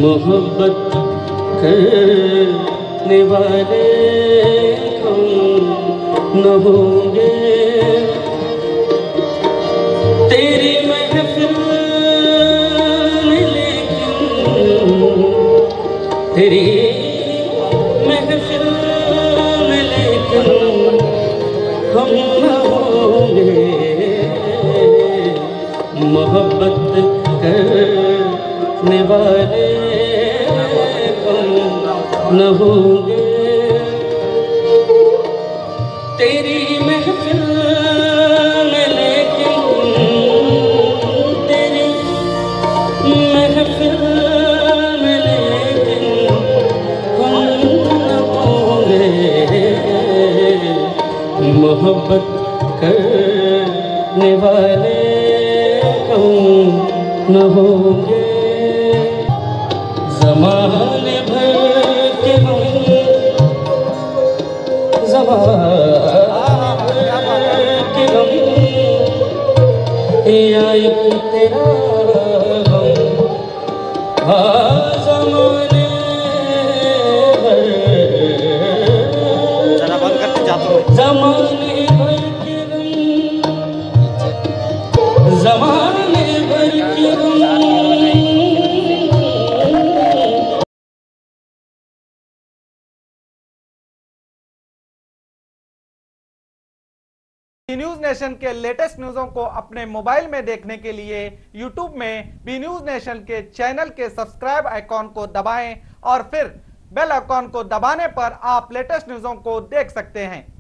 मोहब्बत करने वाले हम न होंगे, तेरी महफिल में लेकिन तेरी महफिल में लेकिन हम न होंगे, मोहब्बत करने वाले न होंगे, तेरी महफिल में लेकिन तेरी महफिल में लेकिन हम न होंगे, मोहब्बत करने वाले हम न होंगे। ज़माने भर के हम या एक तेरा ज़माने भर, चला बंद करते जाता हूँ। ज़माने भर के ज़माने भर के बी न्यूज नेशन के लेटेस्ट न्यूज़ों को अपने मोबाइल में देखने के लिए यूट्यूब में बी न्यूज नेशन के चैनल के सब्सक्राइब आइकॉन को दबाएं और फिर बेल आइकॉन को दबाने पर आप लेटेस्ट न्यूज़ों को देख सकते हैं।